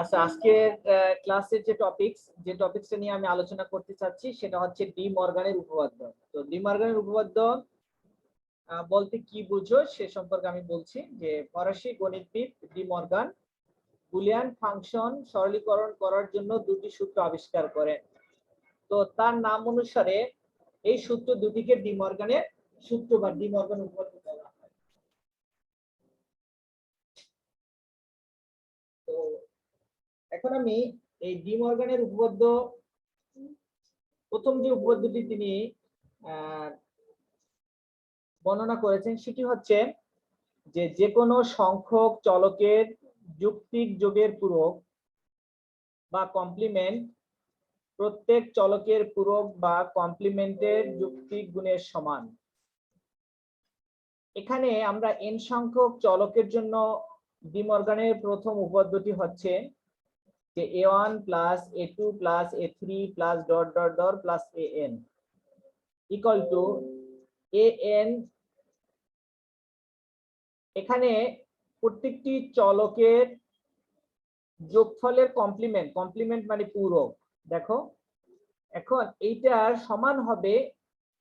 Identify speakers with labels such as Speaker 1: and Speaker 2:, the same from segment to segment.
Speaker 1: আচ্ছা, আজকের ক্লাসের যে টপিকসটা নিয়ে আমি আলোচনা করতে চাচ্ছি সেটা হচ্ছে ডি মর্গানের উপপাদ্য। তো ডি মর্গানের উপপাদ্য বলতে কি বুঝো সে সম্পর্কে আমি বলছি। যে ফরাসি গণিতবিদ ডি মর্গান বুলিয়ান ফাংশন সরলীকরণ করার জন্য দুটি সূত্র আবিষ্কার করেন। তো তার নাম অনুসারে এই সূত্র দুটিকে ডি মর্গানের সূত্র বা ডি মর্গান উপপাদ্য বলা হয়। তো এখন আমি এই ডি মর্গানের উপপাদ্য, প্রথম যে উপপাদ্যটি তিনি বর্ণনা করেছেন সেটি হচ্ছে যে কোনো সংখ্যক চলকের যুক্তিক যোগের পূরক বা কমপ্লিমেন্ট প্রত্যেক চলকের পূরক বা কমপ্লিমেন্টের যুক্তিক গুণের সমান। এখানে আমরা n সংখ্যক চলকের জন্য ডি মর্গানের প্রথম উপপাদ্যটি হচ্ছে যে a1 plus a2 plus a3 plus dot dot dot plus an equal to an। এখানে প্রত্যেকটি চলকের যোগফলের কমপ্লিমেন্ট, কমপ্লিমেন্ট মানে পূরক। দেখো এখন এইটার সমান হবে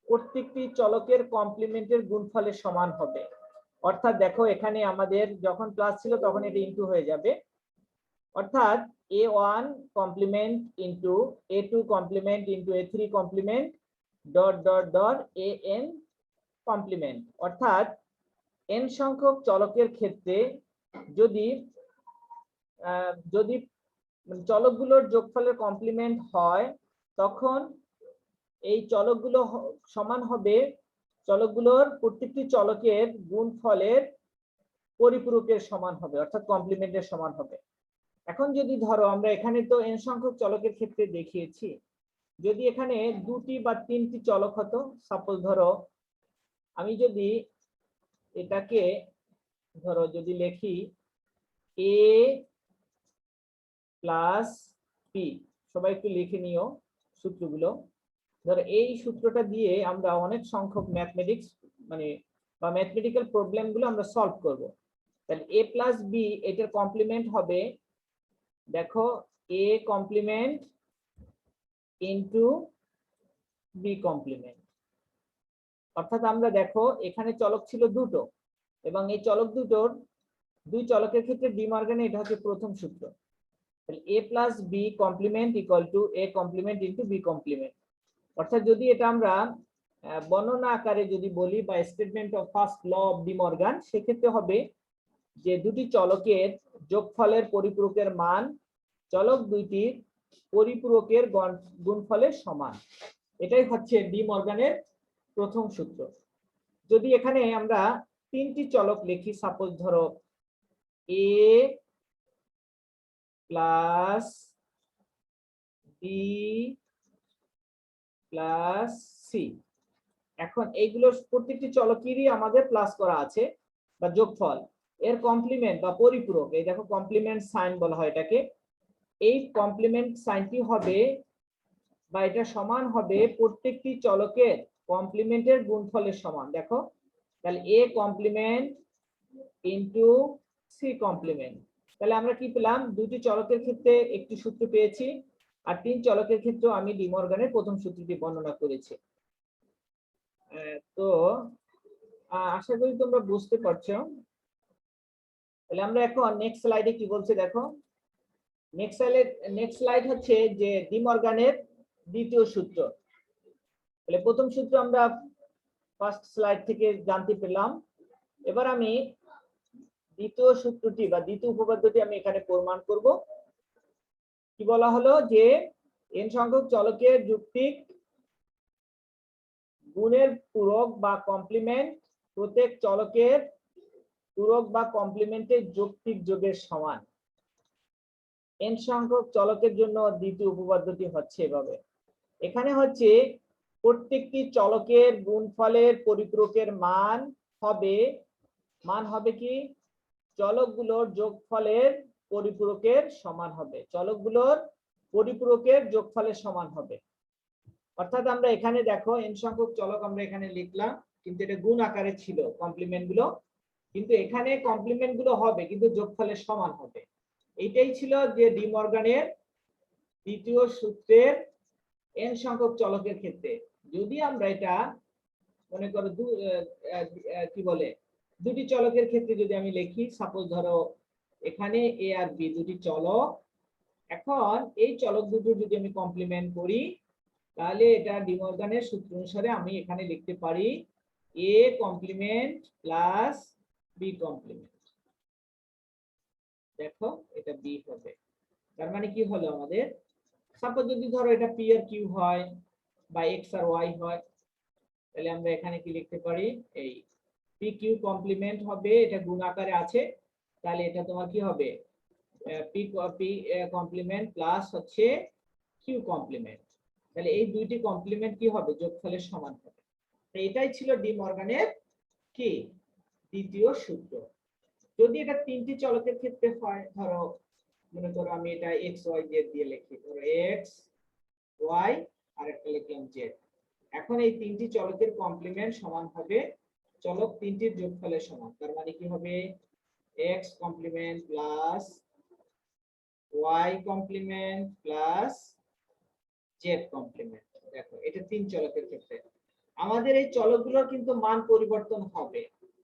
Speaker 1: প্রত্যেকটি চলকের কমপ্লিমেন্টের গুণফলের সমান হবে। অর্থাৎ দেখো এখানে আমাদের যখন প্লাস ছিল তখন এটা ইনটু হয়ে যাবে। অর্থাৎ a1 complement into a2 complement into a3 complement dot dot dot an complement. অর্থাৎ n সংখ্যক চলকের ক্ষেত্রে যদি যদি চলকগুলোর যোগফলের কমপ্লিমেন্ট হয় তখন এই চলকগুলো সমান হবে চলকগুলোর প্রত্যেকটি চলকের গুণফলের পরিপূরকের সমান হবে, অর্থাৎ কমপ্লিমেন্টের সমান হবে। এখন যদি ধরো আমরা এখানে তো n সংখ্যক চলকের ক্ষেত্রে দেখিয়েছি, যদি এখানে দুটি বা তিনটি চলক হতো, সাপোজ ধরো আমি যদি এটাকে ধরো যদি লিখি a প্লাস বি, সবাই একটু লিখে নিও সূত্রগুলো। ধরো এই সূত্রটা দিয়ে আমরা অনেক সংখ্যক ম্যাথমেটিক্স মানে বা ম্যাথমেটিক্যাল প্রবলেম গুলো আমরা সলভ করব। তাহলে a প্লাস বি এটার কমপ্লিমেন্ট হবে, দেখো a complement into B complement. অর্থাৎ আমরা দেখো এখানে চলক ছিল দুটো এবং এই চলক দুটোর দুই চলকের ক্ষেত্রে ডি মর্গানে এটা হচ্ছে প্রথম সূত্র। তাহলে a plus B complement equal to a complement into B complement. অর্থাৎ যদি এটা আমরা বর্ণনা আকারে যদি বলি বা statement of first law of De Morgan, সেক্ষেত্রে হবে যে দুটি চলকের যোগফলের পরিপূরকের মান চলক দুইটির পরিপূরকের গুণফলের সমান। এটাই হচ্ছে ডি মর্গানের প্রথম সূত্র। যদি এখানে আমরা তিনটি চলক লিখি, সাপোজ ধরো a plus B plus C, এখন এইগুলো প্রত্যেকটি চলকেরই আমাদের প্লাস করা আছে বা যোগফল, এর কমপ্লিমেন্ট বা পরিপূরক, এই দেখো কমপ্লিমেন্ট সাইন বলা হয় এটাকে। এই কমপ্লিমেন্ট সাইনটি হবে বা এটা সমান হবে প্রত্যেকটি চলকের কমপ্লিমেন্টের গুণফলের সমান। দেখো তাহলে a complement into C complement. তাহলে আমরা কি পেলাম, দুটি চলকের ক্ষেত্রে একটি সূত্র পেয়েছি আর তিন চলকের ক্ষেত্রে আমি ডি মর্গানের প্রথম সূত্রটি বর্ণনা করেছি। তো আশা করি তোমরা বুঝতে পারছো। তাহলে আমরা এখন নেক্সট স্লাইডে কি বলছে দেখো। নেক্সট স্লাইড হচ্ছে যে ডি মর্গানের দ্বিতীয় সূত্র। তাহলে প্রথম সূত্র আমরা ফার্স্ট স্লাইড থেকে জানতে পেলাম। এবার আমি দ্বিতীয় সূত্রটি বা দ্বিতীয় উপপাদ্যটি আমি এখানে প্রমাণ করব। কি বলা হলো যে n সংখ্যক চলকের যুক্তিক গুণের পূরক বা কমপ্লিমেন্ট প্রত্যেক চলকের পূরক বা কমপ্লিমেন্টের যৌক্তিক যোগের সমান। n সংখ্যক চলকের জন্য দ্বিতীয় উপপাদ্যটি হচ্ছে এভাবে। এখানে হচ্ছে প্রত্যেকটি চলকের গুণফলের পরিপূরকের মান হবে কি চলকগুলোর যোগফলের পরিপূরকের সমান হবে, চলকগুলোর পরিপূরকের যোগফলের সমান হবে। অর্থাৎ আমরা এখানে দেখো n সংখ্যক চলক আমরা এখানে লিখলাম, কিন্তু এটা গুণ আকারে ছিল কমপ্লিমেন্ট গুলো, কিন্তু এখানে কমপ্লিমেন্ট গুলো হবে কিন্তু যোগফলের সমান হবে। এটাই ছিল যে ডি মর্গানের দ্বিতীয় সূত্রের n সংখ্যক চলকের ক্ষেত্রে। যদি আমরা এটা মনে করো কি বলে দুটি চলকের ক্ষেত্রে যদি আমি লিখি, সাপোজ ধরো এখানে a আর b দুটি চলক, এখন এই চলক দুটো যদি আমি কমপ্লিমেন্ট করি তাহলে এটা ডি মর্গানের সূত্র অনুসারে আমি এখানে লিখতে পারি a complement plus b complement. দেখো এটা b হবে, তার মানে কি হলো আমাদের, সাপোজ যদি ধরো এটা p আর q হয় বা x আর y হয়, তাহলে আমরা এখানে কি লিখতে পারি, এই p q কমপ্লিমেন্ট হবে, এটা গুণ আকারে আছে, তাহলে এটা তোমার কি হবে p কমপ্লিমেন্ট প্লাস হচ্ছে q কমপ্লিমেন্ট, তাহলে এই দুইটি কমপ্লিমেন্ট কি হবে, যোগফলের সমান হবে। তো এটাই ছিল ডি মর্গানের কি দ্বিতীয় সূত্র। যদি এটা তিনটি চলকের ক্ষেত্রে হয়, ধরো মনে করো আমি এটা x y z দিয়ে লিখি, ধরো x y আর একটা লিখলাম z, এখন এই তিনটি চলকের কমপ্লিমেন্ট সমান হবে চলক তিনটির যোগফলের সমান, তার মানে কি হবে x complement plus y complement plus z complement. দেখো এটা তিন চলকের ক্ষেত্রে আমাদের এই চলকগুলোর কিন্তু মান পরিবর্তন হবে।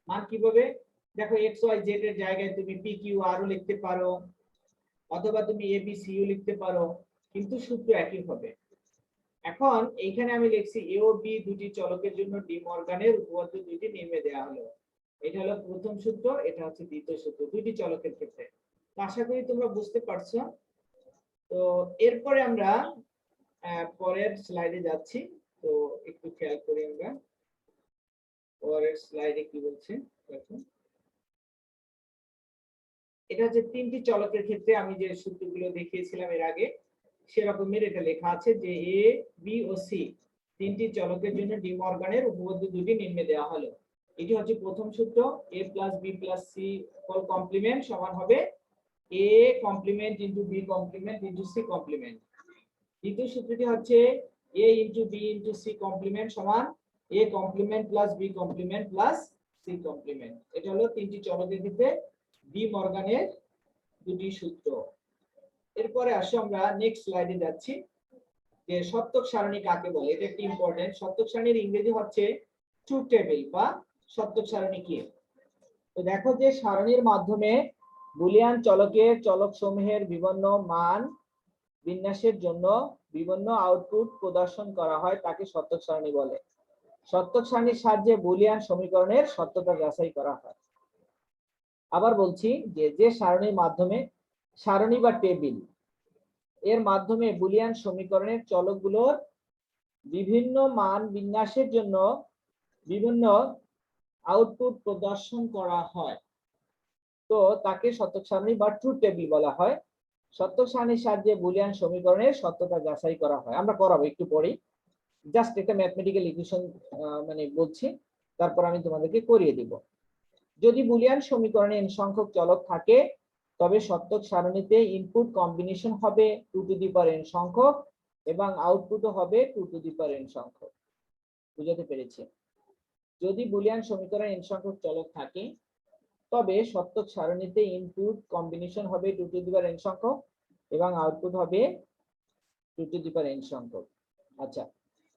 Speaker 1: মান কিভাবে, দেখো x y z এর জায়গায় তুমি p q r ও লিখতে পারো, অথবা তুমি a b c ও লিখতে পারো, কিন্তু সূত্র একই হবে। এখন এইখানে আমি লিখছি a ও b দুটি চলকের জন্য ডি মর্গানের উপপাদ্য দুটি নির্ণয় দেওয়া হলো। এটা হলো প্রথম সূত্র, এটা হচ্ছে দ্বিতীয় সূত্র দুটি চলকের ক্ষেত্রে। তো আশা করি তোমরা বুঝতে পারছো। তো এরপরে আমরা পরের স্লাইডে যাচ্ছি, তো একটু খেয়াল করি আমরা পরের স্লাইডে কি বলছে। দেখো এটা হচ্ছে তিনটি চলকের ক্ষেত্রে আমি যে সূত্রগুলো দেখিয়েছিলাম এর আগে, সেরকমের এটা লেখা আছে যে এ বি ও সি তিনটি চলকের জন্য ডি মর্গানের উপপাদ্য দুটি নিম্নে দেওয়া হলো। এটি হচ্ছে প্রথম সূত্র, a plus B plus C whole complement সমান হবে a complement into B complement into C complement. দ্বিতীয় সূত্রটি হচ্ছে a into B into C complement সমান a complement plus B complement plus C complement. এটা হলো তিনটি চলকের ক্ষেত্রে ডি মর্গানের দুটি সূত্র। এরপরে আসো আমরা নেক্সট স্লাইডে যাচ্ছি, যে সত্যক সারণী কাকে বলে। এটা একটি ইম্পর্টেন্ট, সত্যক সারণীর ইংরেজি হচ্ছে ট্রুথ টেবিল বা সত্যক সারণী কি। তো দেখো যে সারণীর মাধ্যমে বুলিয়ান চলকের চলক সমূহের বিভিন্ন মান বিন্যাসের জন্য বিভিন্ন আউটপুট প্রদর্শন করা হয় তাকে সত্যক সারণী বলে। সত্যক সারণীর সাহায্যে বুলিয়ান সমীকরণের সত্যতা যাচাই করা হয়। আবার বলছি যে সারণীর মাধ্যমে, সারণী বা টেবিল এর মাধ্যমে বুলিয়ান সমীকরণের চলকগুলোর বিভিন্ন মান বিন্যাসের জন্য বিভিন্ন আউটপুট প্রদর্শন করা হয়, তো তাকে সত্যক সারণী বা ট্রুথ টেবিল বলা হয়। সত্যক সারণীর সাহায্যে বুলিয়ান সমীকরণের সত্যতা যাচাই করা হয়। আমরা করাবো একটু পরেই, জাস্ট একটা ম্যাথমেটিক্যাল ইকুয়েশন মানে বলছি, তারপর আমি তোমাদেরকে করিয়ে দিব। যদি বুলিয়ান সমীকরণে n সংখ্যক চলক থাকে তবে সত্যক সারণীতে ইনপুট কম্বিনেশন হবে 2 টু দি পাওয়ার n সংখ্যক এবং আউটপুটও হবে 2 টু দি পাওয়ার n সংখ্যক। বুঝতে পেরেছি? যদি বুলিয়ান সমীকরণে n সংখ্যক চলক থাকে তবে সত্যক সারণীতে ইনপুট কম্বিনেশন হবে 2 টু দি পাওয়ার n সংখ্যক এবং আউটপুট হবে 2 টু দি পাওয়ার n সংখ্যক। আচ্ছা,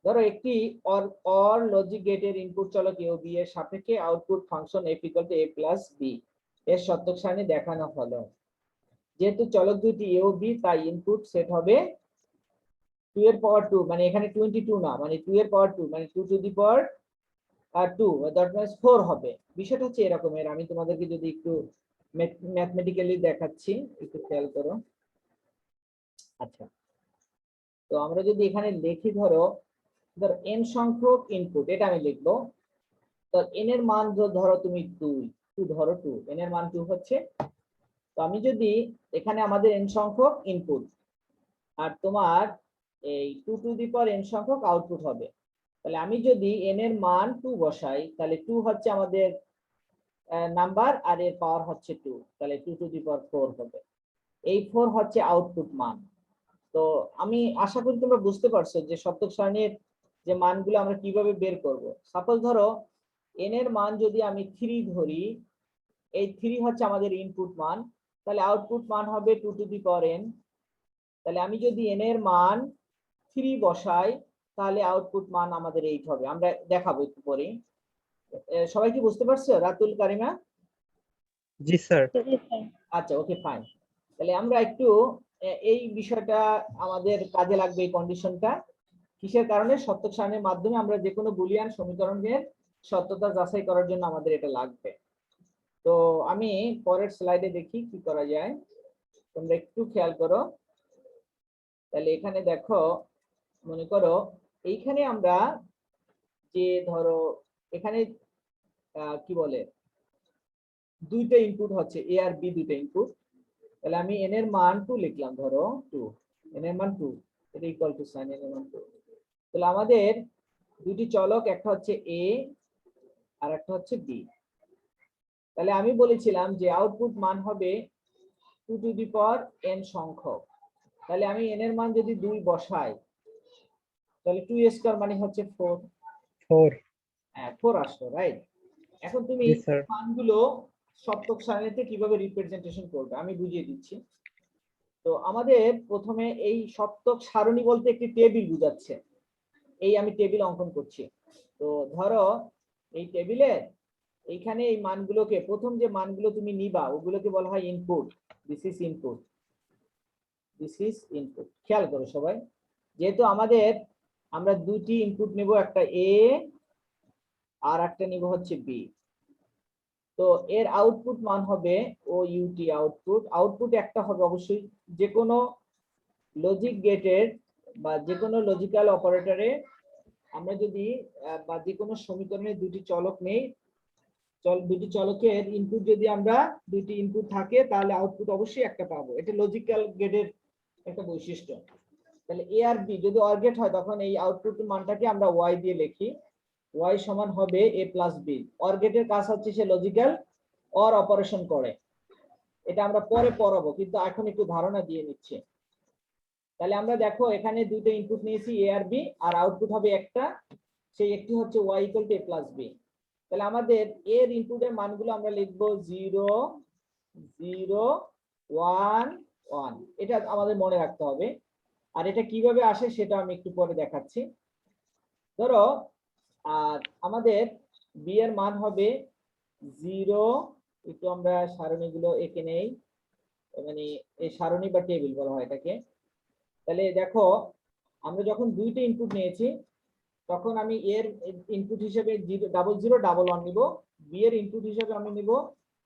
Speaker 1: ধরো একটি অর লজিক গেটের ইনপুট চলক a ও b এর সাপেক্ষে output function f = a + b এর সত্যক সারণী দেখানো হলো। যেহেতু চলক দুটি a ও b তাই ইনপুট সেট হবে 2 এর পাওয়ার 2, মানে এখানে 22 না, মানে 2 এর পাওয়ার 2 মানে 2 to the power 2 that means 4 হবে। বিষয়টা হচ্ছে এরকমের, আমি তোমাদেরকে যদি একটু ম্যাথমেটিক্যালি দেখাচ্ছি, একটু খেয়াল করো। আচ্ছা, তো আমরা যদি এখানে লিখি, ধরো n সংখ্যক ইনপুট, এটা আমি লিখবো, তো n এর মান ধরো তুমি 2 ধরো 2, n এর মান 2 হচ্ছে। তো আমি যদি এখানে আমাদের n সংখ্যক ইনপুট আর তোমার এই 2 টু দি পাওয়ার n সংখ্যক আউটপুট হবে, তাহলে আমি যদি n এর মান 2 বসাই তাহলে 2 হচ্ছে আমাদের নাম্বার আর এর পাওয়ার হচ্ছে 2, তাহলে 2 টু দি পাওয়ার 4 হবে। এই 4 হচ্ছে আউটপুট মান। তো আমি আশা করি তোমরা বুঝতে পারছো যে সত্যক সারণীর যে মানগুলো আমরা কিভাবে বের করব। সাপোজ ধরো n এর মান যদি আমি 3 ধরি, এই 3 হচ্ছে আমাদের ইনপুট মান, তাহলে আউটপুট মান হবে 2 টু দি পাওয়ার n। তাহলে আমি যদি n এর মান 3 বসাই তাহলে আউটপুট মান আমাদের 8 হবে। আমরা দেখাবো একটু পরে। সবাই কি বুঝতে পারছো? রাতুল, কারিমা?
Speaker 2: জি স্যার।
Speaker 1: আচ্ছা, ওকে, ফাইন। তাহলে আমরা একটু এই বিষয়টা আমাদের কাজে লাগবে, এই কন্ডিশনটা কিসের কারণে? সত্যক সারণীর মাধ্যমে আমরা যে কোনো বুলিয়ান সমীকরণের সত্যতা যাচাই করার জন্য আমাদের এটা লাগবে। তো আমি পরের স্লাইডে দেখি কি করা যায়, তোমরা একটু খেয়াল করো। তাহলে এখানে দেখো, মনে করো এইখানে আমরা যে ধরো এখানে কি বলে দুইটা ইনপুট হচ্ছে এ আর বি, দুইটা ইনপুট। তাহলে আমি n এর মান 2 লিখলাম, ধরো 2, n এর মান 2, এটা ইকুয়াল টু সাইন n এর মান 2। তাহলে আমাদের দুটি চলক, একটা হচ্ছে a আর একটা হচ্ছে b। তাহলে আমি বলেছিলাম যে আউটপুট মান হবে 2 টু দি পাওয়ার n সংখ্যক। তাহলে আমি n এর মান যদি 2 বসাই তাহলে 2 স্কয়ার মানে হচ্ছে 4।
Speaker 2: 4।
Speaker 1: হ্যাঁ, 4 আসলো, রাইট। এখন তুমি
Speaker 2: জি স্যার।
Speaker 1: মানগুলো সত্যক সারণীতে কিভাবে রিপ্রেজেন্টেশন করবে আমি বুঝিয়ে দিচ্ছি। তো আমাদের প্রথমে এই সত্যক সারণী বলতে একটি টেবিল বোঝাচ্ছে। এই আমি টেবিল অঙ্কন করছি। তো ধরো এই টেবিলে এইখানে এই মানগুলোকে, প্রথম যে মানগুলো তুমি নিবা ওগুলোকে বলা হয় input. This is input, this is input. খেয়াল করো সবাই, যেহেতু আমরা দুটি ইনপুট নেব, একটা এ আর একটা নিব হচ্ছে বি। তো এর আউটপুট মান হবে ও ইউটি আউটপুট। আউটপুট একটা হবে অবশ্যই। যে কোনো লজিক গেটের বা যে কোনো লজিক্যাল অপারেটরে আমরা যদি বা যে কোনো সমীকরণে দুটি চলক নেই, দুটি চলকের ইনপুট যদি আমরা দুটি ইনপুট থাকে তাহলে আউটপুট অবশ্যই একটা পাবো। এটা লজিক্যাল গেটের একটা বৈশিষ্ট্য। তাহলে এ আর বি যদি অর গেট হয় তখন এই আউটপুট মানটাকে আমরা ওয়াই দিয়ে লিখি। ওয়াই সমান হবে এ প্লাস বি। অর গেটের কাজ হচ্ছে সে লজিক্যাল অর অপারেশন করে। এটা আমরা পরে পড়াবো, কিন্তু এখন একটু ধারণা দিয়ে নিচ্ছি। তাহলে আমরা দেখো এখানে দুটো ইনপুট নিয়েছি এ আর বি, আর আউটপুট হবে একটা, সেই একটি হচ্ছে Y equal to A plus B. তাহলে আমাদের এর ইনপুটের মানগুলো আমরা লিখবো 0 0 1 1। এটা আমাদের মনে রাখতে হবে। আর এটা কিভাবে আসে সেটা আমি একটু পরে দেখাচ্ছি। ধরো আর আমাদের বি এর মান হবে 0, একটু আমরা সারণীগুলো এঁকে নেই, মানে এই সারণী বা টেবিল বলা হয় এটাকে। তাহলে দেখো আমরা যখন দুইটা ইনপুট নিয়েছি তখন আমি এর ইনপুট হিসেবে 0 0 0 1 1 নিব, বি এর ইনপুট হিসেবে আমি নিব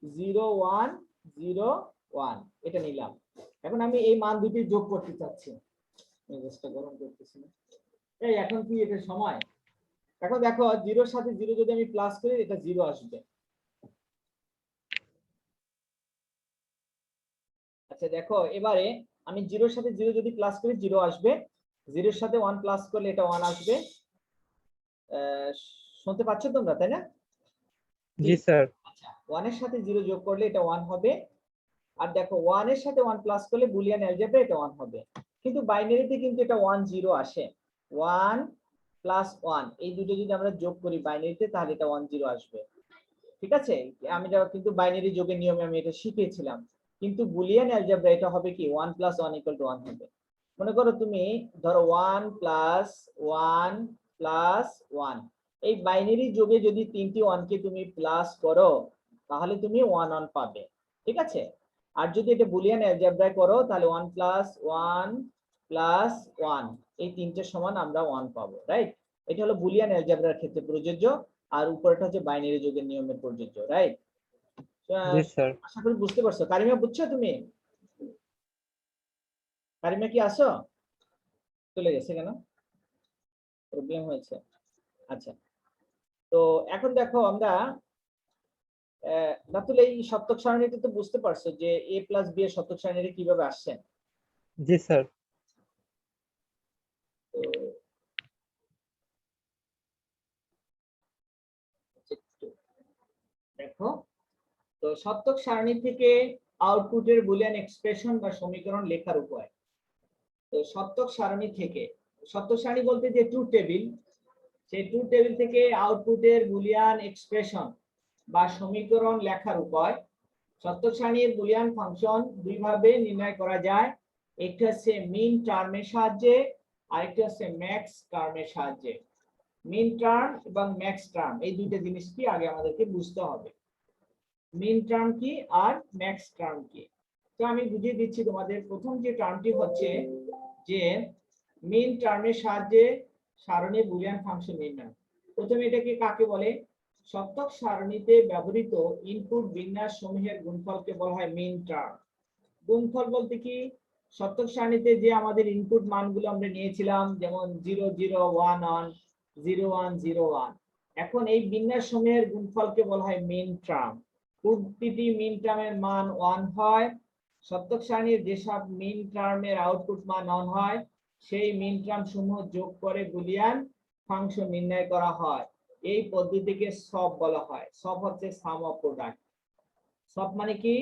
Speaker 1: 0 1 0 1, এটা নিলাম। এখন আমি এই মান দুটি যোগ করতে চাচ্ছি। মেজাজটা গরম করতেছি না। এই এখন কি এটা সময়? এখন দেখো 0 এর সাথে 0 যদি আমি প্লাস করি এটা 0 আসবে। আচ্ছা দেখো এবারে আমি 0 এর সাথে 0 যদি প্লাস করি 0 আসবে, 0 এর সাথে 1 প্লাস করলে এটা 1 আসবে। শুনতে পাচ্ছ তোমরা, তাই না?
Speaker 2: জি স্যার।
Speaker 1: আচ্ছা, 1 এর সাথে 0 যোগ করলে এটা 1 হবে। আর দেখো 1 এর সাথে 1 প্লাস করলে বুলিয়ান অ্যালজেব্রা এটা 1 হবে। কিন্তু বাইনারিতে কিন্তু এটা 1 0 আসে। 1 প্লাস 1 এই দুটো যদি আমরা যোগ করি বাইনারিতে তাহলে এটা 1 0 আসবে। ঠিক আছে? আমি কিন্তু বাইনারি যোগের নিয়মে আমি এটা শিখিয়েছিলাম। কিন্তু বুলিয়ান অ্যালজেব্রা এটা হবে কি 1 + 1 = 1 হবে। মনে করো তুমি ধরো 1 + 1 + 1, এই বাইনারি যোগে যদি তিনটি 1 কে তুমি প্লাস করো তাহলে তুমি 1 1 পাবে। ঠিক আছে? আর যদি এটা বুলিয়ান অ্যালজেব্রায় করো তাহলে 1 + 1 + 1 এই তিনটে সমান আমরা 1 পাবো, রাইট? এটা হলো বুলিয়ান অ্যালজেব্রার ক্ষেত্রে প্রযোজ্য। আর উপরটা হচ্ছে বাইনারি যোগের নিয়মে প্রযোজ্য, রাইট?
Speaker 2: জি স্যার।
Speaker 1: আশা করি বুঝতে পারছো। কারিমা বুঝছো তুমি? কারিমা কি আসো? চলে গেছে কেন? প্রবলেম হয়েছে? আচ্ছা, তো এখন দেখো আমরা রাতুল এই সত্যক সারণীতে তো বুঝতে পারছো যে a প্লাস b এর সত্যক সারণীতে কিভাবে আসছে।
Speaker 2: জি স্যার।
Speaker 1: তো দেখো, তো সত্যক সারণী থেকে আউটপুটের বুলিয়ান এক্সপ্রেশন বা সমীকরণ লেখার উপায়। তো সত্যক সারণী থেকে, সত্যক সারণী বলতে যে ট্রুথ টেবিল, সেই ট্রুথ টেবিল থেকে আউটপুটের বুলিয়ান এক্সপ্রেশন বা সমীকরণ লেখার উপায়। সত্যক সারণীর বুলিয়ান ফাংশন দুই ভাবে নির্ণয় করা যায়, একটি হচ্ছে মিন টার্মের সাহায্যে, আরেকটি হচ্ছে ম্যাক্স টার্মের সাহায্যে। মিন টার্ম এবং ম্যাক্স টার্ম এই দুইটা জিনিস কি আগে আমাদেরকে বুঝতে হবে। মিন টার্ম কি আর ম্যাক্স টার্ম কি, তো আমি বুঝিয়ে দিচ্ছি তোমাদের। প্রথম যে টার্মটি হচ্ছে যে মিন টার্মের সাহায্যে সারণী বুলিয়ান ফাংশন নির্ণয়। প্রথমে এটাকে কাকে বলে? সত্যক সারণীতে ব্যবহৃত ইনপুট বিন্যাস সমূহের গুণফলকে বলা হয় মিন টার্ম। গুণফল বলতে কি, সত্যক সারণীতে যে আমাদের ইনপুট মানগুলো আমরা নিয়েছিলাম, যেমন 0 0 1 1 0 1 0 1, এখন এই বিন্যাস সমূহের গুণফলকে বলা হয় মিন টার্ম। প্রতিটি মিন টার্মের মান 1 হয়। সত্যক সারণীর যেসব মিন টার্মের আউটপুট মান 1 হয়, সেই মিন টার্ম সমূহ যোগ করে বুলিয়ান ফাংশন নির্ণয় করা হয়। এই পদ্ধতিকে সব বলা হয়। সব হচ্ছে সাম অফ প্রোডাক্ট। সব মানে কি?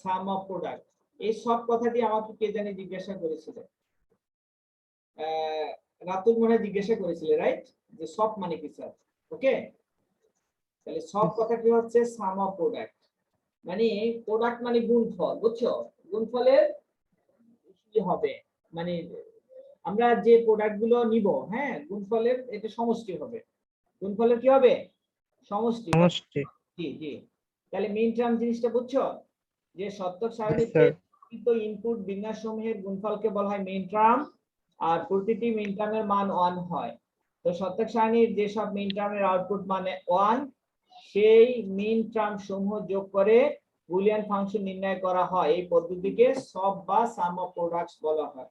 Speaker 1: সাম অফ প্রোডাক্ট। এই সব কথাটি আমাকে কে জানি জিজ্ঞাসা করেছিল, রাতুল মনে হয় জিজ্ঞাসা করেছিল, রাইট? যে সব মানে কি স্যার? ওকে, তাহলে সব কথাটি হচ্ছে সাম অফ প্রোডাক্ট। মানে প্রোডাক্ট মানে গুণফল, বুঝছো? গুণফলের কি হবে, মানে আমরা যে প্রোডাক্ট গুলো নিব, হ্যাঁ, গুণফলের এটা সমষ্টি হবে। গুণফলের কি হবে? সমষ্টি হবে।
Speaker 2: সমষ্টি।
Speaker 1: জি জি। তাহলে মিন টার্ম জিনিসটা বুঝছো, যে সত্যক
Speaker 2: জি
Speaker 1: সারণীতে
Speaker 2: স্যার।
Speaker 1: ইনপুট বিন্যাস সমূহের গুণফলকে বলা হয় মিন টার্ম, আর প্রতিটি মিন টার্মের মান 1 হয়। তো সত্যক সারণীর যেসব মিন টার্মের আউটপুট মানে 1, সেই মিন টার্ম সমূহ যোগ করে বুলিয়ান ফাংশন নির্ণয় করা হয়। এই পদ্ধতিকে সব বা সাম অফ প্রোডাক্টস বলা হয়।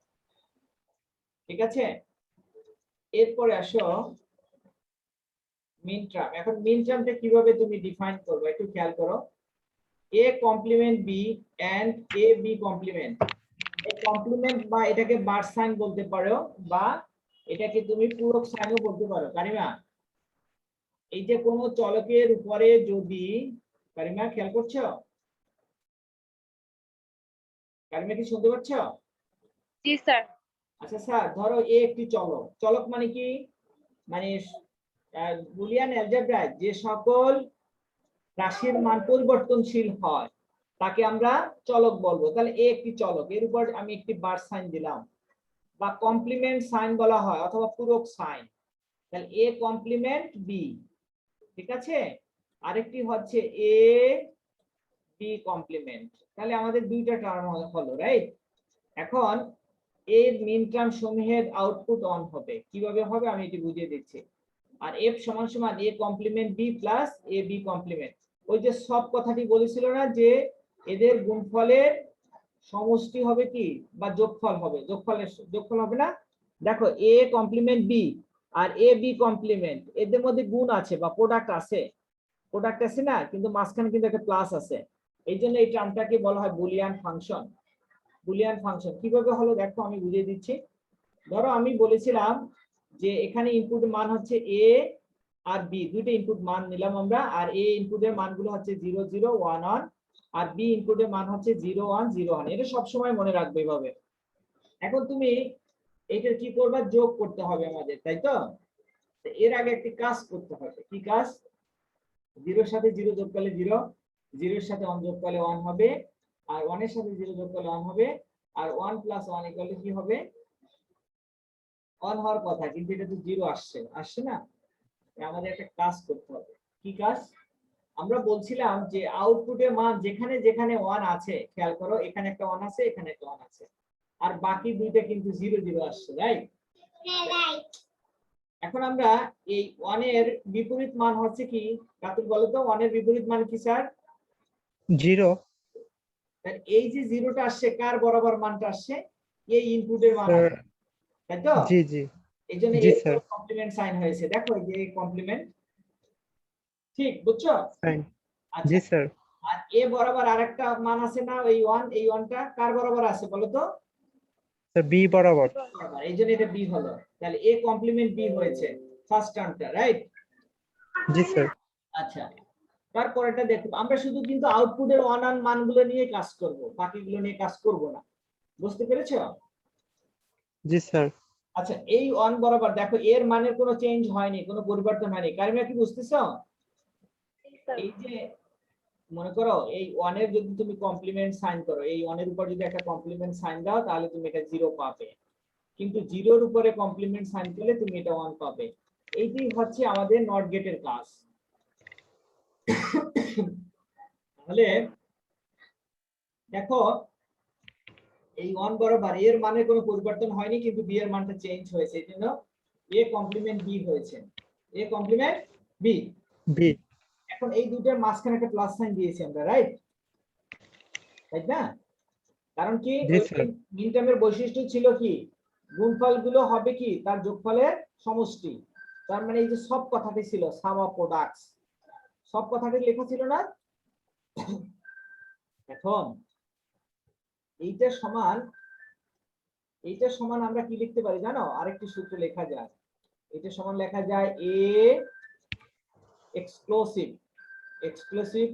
Speaker 1: ঠিক আছে, এরপরে আসো মিন টার্ম। এখন মিন টার্মটা কিভাবে তুমি ডিফাইন করবে একটু খেয়াল করো। a complement b and a b complement. এই কমপ্লিমেন্ট বা এটাকে বার সাইন বলতে পারো, বা এটাকে তুমি পূরক সাইনও বলতে পারো। কারিমা, এই যে কোন চলকের উপরে যদি, কারিমা খেয়াল করছো? কারিমা কি শুনতে পাচ্ছ?
Speaker 3: জি স্যার।
Speaker 1: আচ্ছা স্যার, ধরো এ একটি চলক। চলক মানে কি? মানে বুলিয়ান অ্যালজেব্রায় যে সকল রাশির মান পরিবর্তনশীল হয় তাকে আমরা চলক বলবো। তাহলে এ একটি চলক, এর উপর আমি একটি বার সাইন দিলাম, বা কমপ্লিমেন্ট সাইন বলা হয় অথবা পূরক সাইন। তাহলে এ কমপ্লিমেন্ট বি, ঠিক আছে? আরেকটি হচ্ছে এ বি কমপ্লিমেন্ট। তাহলে আমাদের দুইটা টার্ম হলো, রাইট? এখন এর মিন টার্ম সমূহের আউটপুট অন হবে। কিভাবে হবে আমি এটি বুঝিয়ে দিচ্ছি। আর এফ সমান সমান A complement B plus A B complement. ওই যে সব কথাটি বলেছিল না, যে এদের গুণফলের সমষ্টি হবে কি, বা যোগফল হবে। যোগফল হবে না? দেখো, এ কমপ্লিমেন্ট বি আর এ বি কমপ্লিমেন্ট, এদের মধ্যে গুণ আছে বা প্রোডাক্ট আছে। প্রোডাক্ট আছে না, কিন্তু মাঝখানে কিন্তু একটা প্লাস আছে। এই জন্য এই টার্মটাকে বলা হয় বুলিয়ান ফাংশন। বুলিয়ান ফাংশন কিভাবে হলো দেখো, আমি বুঝিয়ে দিচ্ছি। ধরো আমি বলেছিলাম যে এখানে ইনপুট মান হচ্ছে এ আর বি, দুইটা ইনপুট মান নিলাম আমরা। আর এ ইনপুটের মানগুলো হচ্ছে 0 0 1 1, আর বি ইনপুটের মান হচ্ছে 0 1 0 1। এটা সব সময় মনে রাখবে এভাবে। এখন তুমি এইটার কি করবা? যোগ করতে হবে আমাদের, তাই তো? এর আগে একটি কাজ করতে হবে। কি কাজ? 0 এর সাথে 0 যোগ করলে 0, 0 এর সাথে 1 যোগ করলে 1 হবে, আর 1 এর সাথে 0 যোগ করলে 1 হবে, আর 1 + 1 = কি হবে? 1 হওয়ার কথা, কিন্তু এটা তো 0 আসছে না। আমাদের একটা কাজ করতে হবে। কি কাজ? আমরা বলছিলাম যে আউটপুটের মান যেখানে যেখানে 1 আছে, খেয়াল করো, এখানে একটা 1 আছে, এখানে একটা 1 আছে, আর বাকি দুইটা কিন্তু 0 0 আসছে, রাইট? হ্যাঁ, রাইট। এখন আমরা এই 1 এর বিপরীত মান হচ্ছে কি? কাতুল বলো তো, 1 এর বিপরীত মান কি স্যার?
Speaker 2: 0।
Speaker 1: এই যে 0টা আসছে, কার বরাবর মানটা আসছে? এই ইনপুটের মান
Speaker 2: স্যার।
Speaker 1: আসছে, তাই তো?
Speaker 2: জি জি।
Speaker 1: এই জন্য
Speaker 2: জি
Speaker 1: এর
Speaker 2: স্যার।
Speaker 1: কমপ্লিমেন্ট সাইন হয়েছে। দেখো এই যে কমপ্লিমেন্ট, ঠিক বুঝছো?
Speaker 2: ফাইন।
Speaker 1: আচ্ছা,
Speaker 2: জি স্যার।
Speaker 1: আর এ বরাবর আরেকটা মান আছে না, এই 1, এই 1টা কার বরাবর আছে বলো তো?
Speaker 2: স্যার বি বরাবর।
Speaker 1: বরাবর। এই জন্য এটা বি হলো। তাহলে এ কমপ্লিমেন্ট বি হয়েছে ফার্স্ট টার্মটা, রাইট?
Speaker 2: জি স্যার।
Speaker 1: আচ্ছা, তারপরেটা দেখো, আমরা শুধু কিন্তু আউটপুটের 1 1 মানগুলো নিয়ে কাজ করব, বাকিগুলো নিয়ে কাজ করব না। বুঝতে পেরেছো?
Speaker 2: জি স্যার।
Speaker 1: আচ্ছা, এই 1 বরাবর দেখো, এর মানের কোনো চেঞ্জ হয়নি, কোনো পরিবর্তন হয়নি। কারিমা কি বুঝতেছো? এই যে মনে করো এই 1 এর যদি তুমি কমপ্লিমেন্ট সাইন করো, এই 1 এর উপর যদি একটা কমপ্লিমেন্ট সাইন দাও তাহলে তুমি এটা 0 পাবে, কিন্তু 0 এর উপরে কমপ্লিমেন্ট সাইন করলে তুমি এটা 1 পাবে। এইটি হচ্ছে আমাদের নট গেটের কাজ। তাহলে দেখো এই 1 বরাবর এর মানে কোনো পরিবর্তন হয়নি, কিন্তু বি এর মানটা চেঞ্জ হয়েছে, এজন্য এ কমপ্লিমেন্ট বি হয়েছে, এ কমপ্লিমেন্ট বি।
Speaker 2: বি।
Speaker 1: এখন এই দুইটার মাঝখানে একটা প্লাস সাইন দিয়েছি আমরা, রাইট? তাই না? কারণ কি
Speaker 2: জি স্যার।
Speaker 1: মিন টার্মের বৈশিষ্ট্য ছিল কি, গুণফলগুলো হবে কি তার যোগফলের সমষ্টি। তার মানে এই যে সব কথাটি ছিল সাম অফ প্রোডাক্টস, সব কথাটি লেখা ছিল না? এখন এইটার সমান আমরা কি লিখতে পারি জানো? আরেকটি সূত্র লেখা যায়, এটা সমান লেখা যায় এ এক্সক্লুসিভ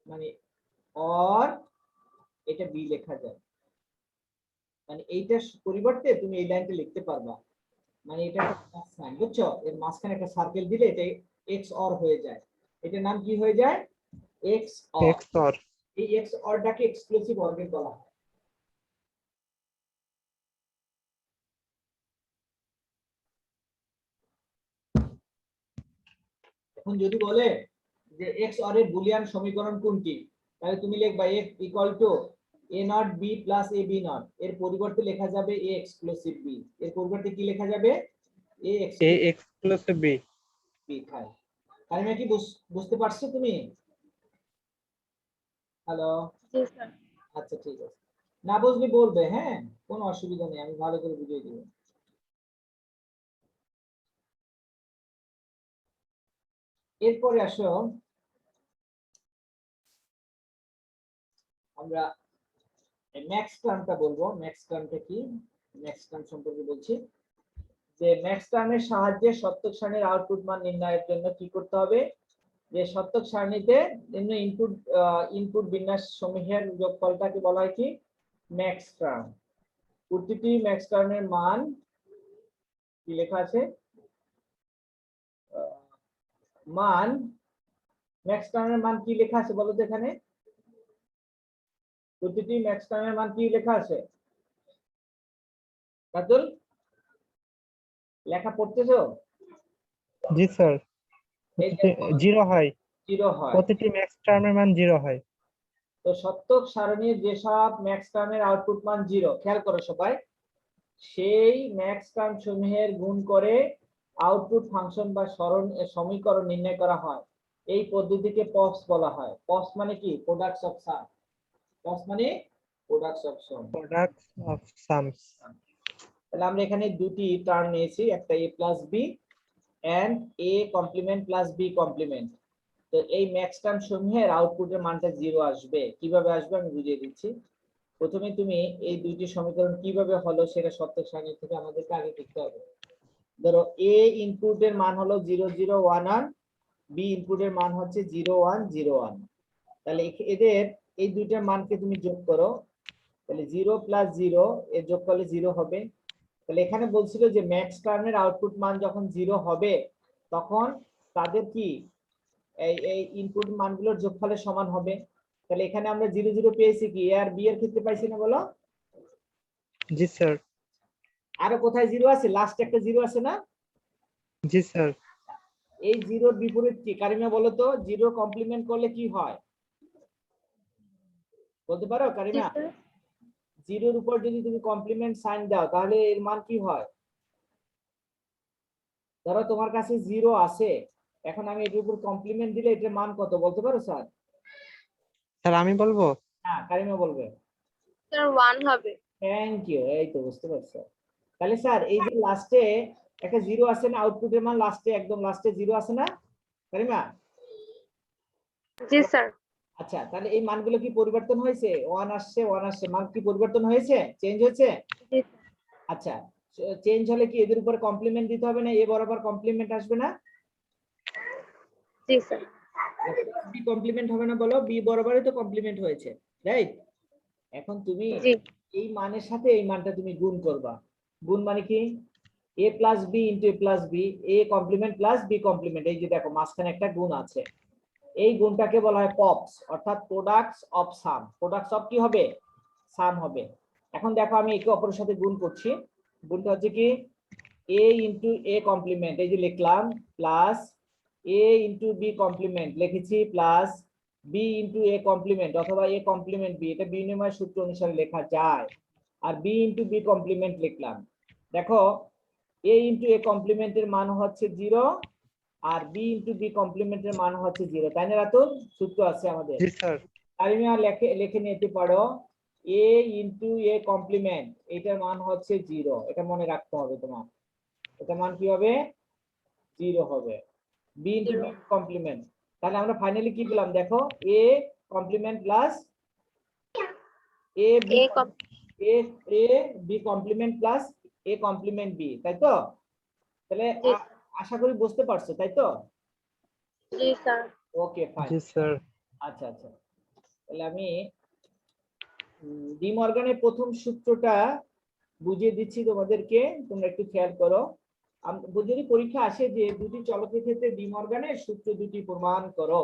Speaker 1: মানে অর এটা বি লেখা যায়, মানে এইটার পরিবর্তে তুমি এই লাইনটা লিখতে পারবা, মানে এটা একটা প্লাস সাইন, বুঝছো? এর মাঝখানে একটা সার্কেল দিলে এটা এক্স অর হয়ে যায়, এটার নাম কি হয়ে যায়? X or.
Speaker 2: X or.
Speaker 1: এই এক্স অরটাকে এক্সক্লুসিভ অর্গেন বলা হয়। এখন যদি বলে যে এক্স অর এর বুলিয়ান সমীকরণ কোনটি, তাহলে তুমি লিখবা X equal to A not B plus A B not, এর পরিবর্তে লেখা যাবে এ এক্সক্লুসিভ বি, এর পরিবর্তে কি লেখা যাবে? A
Speaker 2: A
Speaker 1: exclusive
Speaker 2: exclusive B.
Speaker 1: B. খাই কারিমা কি বুঝতে পারছো তুমি? হ্যালো?
Speaker 3: জি স্যার।
Speaker 1: আচ্ছা ঠিক আছে, না বুঝলে বলবে, হ্যাঁ কোনো অসুবিধা নেই, আমি ভালো করে বুঝিয়ে দিব। এরপরে আসো আমরা ম্যাক্স টার্মটা বলবো। ম্যাক্স টার্মটা কি? ম্যাক্স টার্ম সম্পর্কে বলছি যে ম্যাক্স টার্মের সাহায্যে সত্যক সারণীর আউটপুট মান নির্ণয়ের জন্য কি করতে হবে, যে সত্যক সারণীতে নিম্ন ইনপুট বিন্যাস সমূহের যোগফলটাকে বলা হয় কি? Max term. প্রতিটি ম্যাক্স টার্মের মান কি লেখা আছে? মান ম্যাক্স টার্মের মান কি লেখা আছে বলো তো এখানে? প্রতিটি ম্যাক্স টার্মের মান কি লেখা আছে? রাতুল লেখা পড়তেছো?
Speaker 2: জি স্যার।
Speaker 1: এই যে
Speaker 2: 0 হয়,
Speaker 1: 0 হয়।
Speaker 2: প্রতিটি ম্যাক্স টার্মের মান 0 হয়।
Speaker 1: তো সত্যক সারণীর যেসব ম্যাক্স টার্মের আউটপুট মান 0, খেয়াল করো সবাই, সেই ম্যাক্স টার্ম সমূহের গুণ করে আউটপুট ফাংশন বা সমীকরণ নির্ণয় করা হয়। এই পদ্ধতিকে পপস বলা হয়। পপস মানে কি? Products of sum. পপস মানে products of sum.
Speaker 2: Products of sums.
Speaker 1: তাহলে আমরা এখানে দুটি টার্ম নিয়েছি, একটা a plus B and a complement plus b complement. তো এই ম্যাক্স টার্ম সমূহের আউটপুটের মানটা 0 আসবে। কিভাবে আসবে আমি বুঝিয়ে দিচ্ছি। প্রথমে তুমি এই দুইটি সমীকরণ কিভাবে হলো সেটা সত্যক সারণী থেকে আমাদেরকে আগে লিখতে হবে। ধরো a ইনপুটের মান হলো 0 0 1 1, b ইনপুটের মান হচ্ছে 0 1 0 1। তাহলে এদের এই দুইটার মানকে তুমি যোগ করো, তাহলে 0 প্লাস 0 এর যোগ করলে 0 হবে। তাহলে এখানে বলছিল যে ম্যাক্স টার্মের আউটপুট মান যখন 0 হবে তখন তাদের কি এই ইনপুট মানগুলোর যোগফলের সমান হবে। তাহলে এখানে আমরা 0 0 পেয়েছি কি? এ আর বি এর ক্ষেত্রে পাইছি না বলো?
Speaker 2: জি স্যার।
Speaker 1: আরো কোথায় 0 আছে? লাস্টে একটা 0 আছে না?
Speaker 2: জি স্যার।
Speaker 1: এই 0-র বিপরীত কি কারিমা বলো তো? 0 কমপ্লিমেন্ট করলে কি হয় বলতে পারো
Speaker 3: জি
Speaker 1: কারিমা?
Speaker 3: স্যার।
Speaker 1: 0-র উপর যদি তুমি কমপ্লিমেন্ট সাইন দাও তাহলে এর মান কি হয়? ধরো তোমার কাছে 0 আছে, এখন আমি এটার উপর কমপ্লিমেন্ট দিলে এটার মান কত বলতে পারো স্যার?
Speaker 2: স্যার আমি বলবো।
Speaker 1: হ্যাঁ কারিমা বলবে।
Speaker 3: স্যার 1 হবে।
Speaker 1: থ্যাংক ইউ, এই তো বুঝতে পারছো। তাহলে স্যার এই যে লাস্টে একটা 0 আছে না, আউটপুটের মান লাস্টে একদম লাস্টে 0 আছে না কারিমা?
Speaker 3: জি স্যার।
Speaker 1: আচ্ছা তাহলে এই মানগুলো কি পরিবর্তন হয়েছে? 1 আসছে 1 আসছে, মান কি পরিবর্তন হয়েছে? চেঞ্জ হয়েছে?
Speaker 3: জি স্যার।
Speaker 1: আচ্ছা চেঞ্জ হলে কি এদের উপরে কমপ্লিমেন্ট দিতে হবে না? এ বরাবর কমপ্লিমেন্ট আসবে না?
Speaker 3: জি স্যার।
Speaker 1: বি কমপ্লিমেন্ট হবে না বলো? বি বরাবরই তো কমপ্লিমেন্ট হয়েছে, রাইট? এখন তুমি
Speaker 3: জি।
Speaker 1: এই মানের সাথে এই মানটা তুমি গুণ করবা। গুণ মানে কি? a plus B into A plus B, A complement plus B complement, এই যে দেখো মাঝখানে একটা গুণ আছে। এই গুণটাকে বলা হয় পপস, অর্থাৎ products of sum. Products of কি হবে? সাম হবে। এখন দেখো আমি একে অপরের সাথে গুণ করছি। গুণটা হচ্ছে কি a ইন্টু a কমপ্লিমেন্ট, এই যে লিখলাম, plus a into b complement লিখেছি, plus b into a complement অথবা a কমপ্লিমেন্ট b, এটা বিনিময় সূত্র অনুসারে লেখা যায়। আর b ইন্টু b কমপ্লিমেন্ট লিখলাম। দেখো a ইন্টু a কমপ্লিমেন্টের মান হচ্ছে 0 আর b ইন্টু b কমপ্লিমেন্টের মান হচ্ছে 0, তাই না রাতুল? সূত্র আছে আমাদের।
Speaker 2: জি স্যার।
Speaker 1: তারিমিয়া লিখে নিতে পারো a ইন্টু a কমপ্লিমেন্ট, এটার মান হচ্ছে 0, এটা মনে রাখতে হবে তোমার। এটা মান কি হবে? 0 হবে। b ইন্টু b কমপ্লিমেন্ট, তাহলে আমরা ফাইনালি কি পেলাম দেখো, a complement plus a b
Speaker 3: A com
Speaker 1: a a b complement plus a complement b, তাই তো? তাহলে
Speaker 3: জি
Speaker 1: আশা করি বুঝতে পারছো, তাই তো?
Speaker 3: জি স্যার।
Speaker 1: Okay fine.
Speaker 2: জি স্যার।
Speaker 1: আচ্ছা আচ্ছা, তাহলে আমি ডি মর্গানের প্রথম সূত্রটা বুঝিয়ে দিচ্ছি তোমাদেরকে, তোমরা একটু খেয়াল করো। যদি পরীক্ষা আসে যে দুটি চলকের ক্ষেত্রে ডি মর্গানের সূত্র দুটি প্রমাণ করো,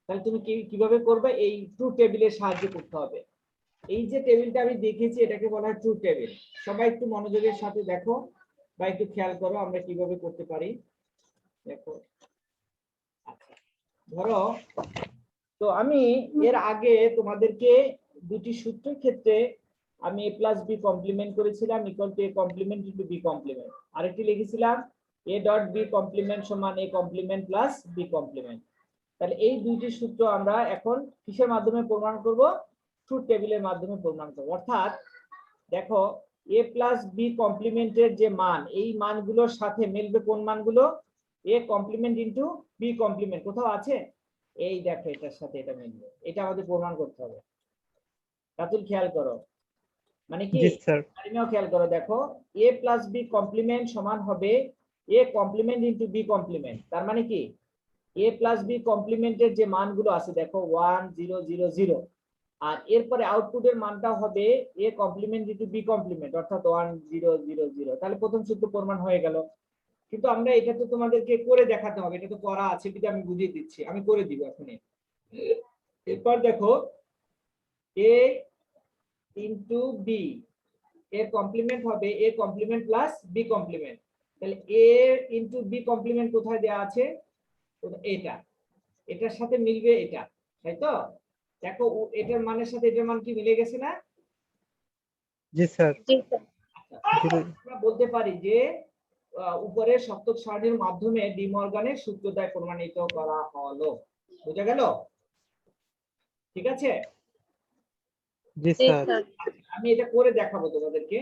Speaker 1: তাহলে তুমি কিভাবে করবে? এই ট্রুথ টেবিলের সাহায্য করতে হবে। এই যে টেবিলটা আমি দেখেছি এটাকে বলা হয় ট্রুথ টেবিল। সবাই একটু মনোযোগের সাথে দেখো বা একটু খেয়াল করো আমরা কিভাবে করতে পারি। দেখো, আচ্ছা ধরো, তো আমি এর আগে তোমাদেরকে দুটি সূত্রের ক্ষেত্রে আমি a প্লাস বি কমপ্লিমেন্ট করেছিলাম equal to a complement into b complement, আরেকটি লিখেছিলাম a ডট b কমপ্লিমেন্ট সমান a complement plus b complement. তাহলে এই দুইটি সূত্র আমরা এখন কিসের মাধ্যমে প্রমাণ করব? ট্রুথ টেবিলের মাধ্যমে প্রমাণ করব। অর্থাৎ দেখো a প্লাস b কমপ্লিমেন্টের যে মান, এই মানগুলোর সাথে মিলবে কোন মানগুলো? a complement into b complement কোথাও আছে? এই দেখো এটার সাথে এটা মিলবে, এটা আমাদের প্রমাণ করতে হবে। রাতুল খেয়াল করো, মানে কি?
Speaker 2: জি স্যার।
Speaker 1: আমিও খেয়াল করো, দেখো a প্লাস b কমপ্লিমেন্ট সমান হবে a complement into b complement. তার মানে কি a প্লাস b কমপ্লিমেন্টের যে মানগুলো আছে দেখো 1 0 0 0, আর এরপরে আউটপুটের মানটা হবে a complement into b complement অর্থাৎ 1 0 0 0। তাহলে প্রথম সূত্র প্রমাণ হয়ে গেল। কিন্তু আমরা এটা তো তোমাদেরকে করে দেখাতে হবে, এটা তো করা আছে, কিন্তু আমি বুঝিয়ে দিচ্ছি, আমি করে দিব এখনই। এরপর দেখো a ইনটু b এর কমপ্লিমেন্ট হবে a complement plus b complement. তাহলে a ইনটু b কমপ্লিমেন্ট কোথায় দেওয়া আছে? এটা, এটার সাথে মিলবে এটা, তাই তো? দেখো এটার মানের সাথে এটার মান কি মিলে গেছে না?
Speaker 2: জি স্যার।
Speaker 3: জি স্যার।
Speaker 1: আমরা বলতে পারি যে উপরের সপ্তক সারণীর মাধ্যমে ডি মর্গানের সূত্র দ্বারা প্রমাণিত করা হলো। বুঝা গেল? ঠিক আছে,
Speaker 2: জি
Speaker 3: জি
Speaker 2: স্যার।
Speaker 3: স্যার।
Speaker 1: আমি এটা করে দেখাবো তোমাদেরকে,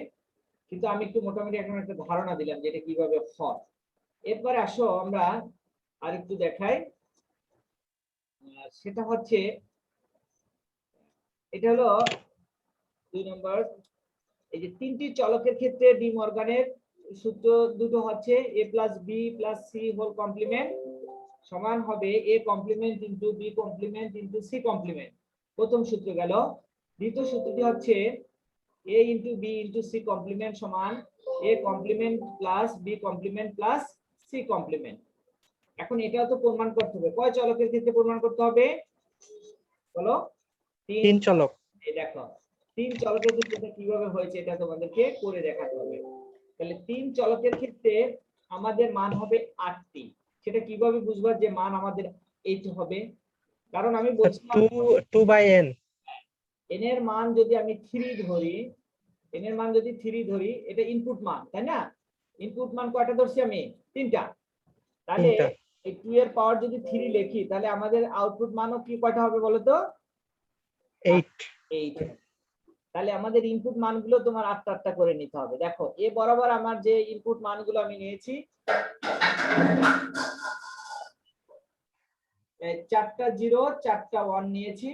Speaker 1: কিন্তু আমি একটু মোটামুটি এখন একটা ধারণা দিলাম যে এটা কিভাবে হয়। এরপরে আসো আমরা আরেকটু দেখাই, সেটা হচ্ছে এটা হলো 2 নম্বর। এই যে তিনটি চলকের ক্ষেত্রে ডি মর্গানের সূত্র দুটো হচ্ছে a plus B plus C whole complement সমান হবে a complement into b complement into c complement. প্রথম সূত্র গেল। দ্বিতীয় সূত্রটি হচ্ছে a into b into c complement সমান a complement plus b complement plus c complement. এখন এটাও তো প্রমাণ করতে হবে। কয় চলকের ক্ষেত্রে প্রমাণ করতে হবে বলো?
Speaker 2: তিন চলক।
Speaker 1: এই দেখো তিন চলকের ক্ষেত্রে কিভাবে হয়েছে এটা তোমাদেরকে করে দেখাতে হবে। তাহলে তিন চলকের ক্ষেত্রে আমাদের মান হবে 8টি। সেটা কিভাবে বুঝবা যে মান আমাদের 8 হবে? কারণ আমি বলছিলাম
Speaker 2: 2/n।
Speaker 1: n এর মান যদি আমি 3 ধরি, n এর মান যদি 3 ধরি, এটা ইনপুট মান, তাই না? ইনপুট মান কয়টা ধরছি আমি? 3টা। তাহলে এই 2 এর পাওয়ার যদি 3 লিখি তাহলে আমাদের আউটপুট মানও কি কয়টা হবে বলো তো?
Speaker 2: 8।
Speaker 1: 8। তাহলে আমাদের ইনপুট মানগুলো তোমার 8টা করে নিতে হবে। দেখো এ বরাবর আমার যে ইনপুট মানগুলো আমি নিয়েছি 4টা 0 4টা 1 নিয়েছি।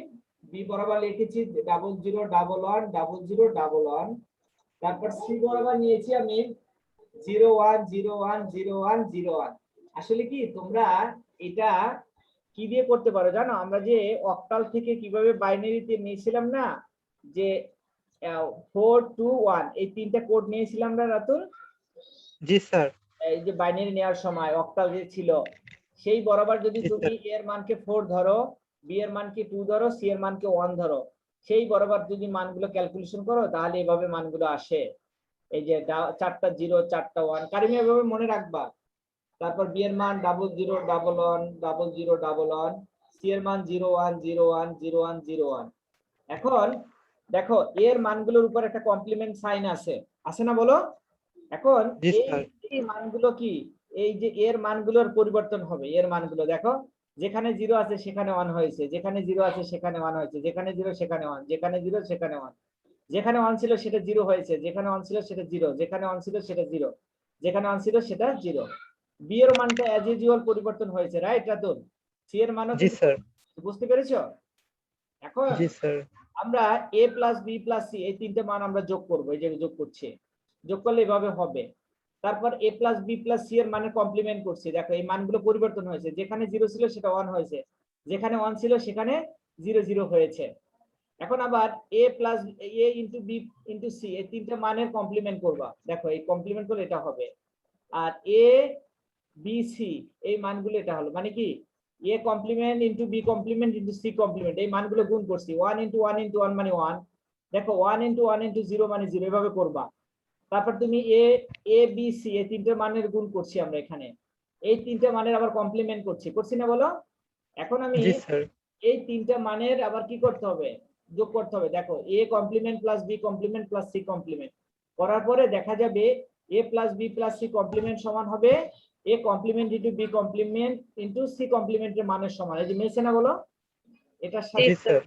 Speaker 1: বি বরাবর লিখেছি 0 0 1 1 0 0 1 1। তারপর সি বরাবর নিয়েছি আমি 0 1 0 1 0 1 0 1। আসলে কি তোমরা এটা কি দিয়ে করতে পারো জানো? আমরা যে অক্টাল থেকে কিভাবে বাইনারিতে নিয়েছিলাম না, যে 4 2 1 এই তিনটা কোড নিয়েছিলাম না রাতুল?
Speaker 2: জি স্যার।
Speaker 1: এই যে বাইনারি নেওয়ার সময় অক্টাল যে ছিল, সেই বরাবর যদি
Speaker 2: জি
Speaker 1: তুমি
Speaker 2: স্যার।
Speaker 1: এর মানকে 4 ধরো বি এর মান কি 2 ধরো, সি এর মান কি 1 ধরো, সেই বরাবর যদি মানগুলো ক্যালকুলেশন করো তাহলে এভাবে মানগুলো আসে। এই যে 4টা 0 4টা 1 কারিমি এভাবে মনে রাখবা। তারপর বি এর মান 00 11 00 11, সি এর মান 01 01 01 01। এখন দেখো এর মানগুলোর উপর একটা কমপ্লিমেন্ট সাইন আছে না বলো? এখন
Speaker 2: জি
Speaker 1: এই
Speaker 2: স্যার।
Speaker 1: এই মানগুলো কি, এই যে এর মানগুলোর পরিবর্তন হবে, এর মানগুলো দেখো যেখানে 0 আছে সেখানে 1 হয়েছে, যেখানে 0 আছে সেখানে 1 হয়েছে, যেখানে 0 সেখানে 1, যেখানে 0 সেখানে 1, যেখানে 1 ছিল সেটা 0 হয়েছে, যেখানে 1 ছিল সেটা 0, যেখানে 1 ছিল সেটা 0, যেখানে 1 ছিল সেটা 0। বি এর মানটা অ্যাজ ইউজুয়াল পরিবর্তন হয়েছে, রাইট রাতুল? সি এর মানও
Speaker 2: জি
Speaker 1: কিন্তু
Speaker 2: স্যার।
Speaker 1: বুঝতে পেরেছো? এখন
Speaker 2: জি স্যার।
Speaker 1: আমরা a plus B plus C এই তিনটে মান আমরা যোগ করব, এই যে যোগ করছি, যোগ করলে এভাবে হবে। তারপর a plus B plus C এর মানে কমপ্লিমেন্ট করছি, দেখো এই মানগুলো পরিবর্তন হয়েছে, যেখানে 0 ছিল সেটা 1 হয়েছে, যেখানে 1 ছিল সেখানে 0 0 হয়েছে। এখন আবার a plus a into B into C এই তিনটে মানের কমপ্লিমেন্ট করবা, দেখো এই কমপ্লিমেন্ট করলে এটা হবে। আর a বি সি এই মানগুলো এটা হলো, মানে কি a complement into B complement into C complement, এই মানগুলো গুণ করছি, 1 ইন্টু 1 ইন্টু 1 মানে 1, দেখো 1 ইন্টু 1 ইন্টু 0 মানে 0, এভাবে করবা। তারপর তুমি এ বি সি এই তিনটে মানের গুণ করছি আমরা এখানে, এই তিনটে মানের আবার কমপ্লিমেন্ট করছি না বলো? এখন আমি
Speaker 2: জি স্যার।
Speaker 1: এই তিনটে মানের আবার কি করতে হবে, যোগ করতে হবে। দেখো a complement plus B complement plus C complement করার পরে দেখা যাবে a plus B plus C complement সমান হবে a complement into B complement into C কমপ্লিমেন্টের মানের সমান। এই যে মিলছে না বলো? এটার
Speaker 3: জি
Speaker 1: সাথে
Speaker 2: জি স্যার।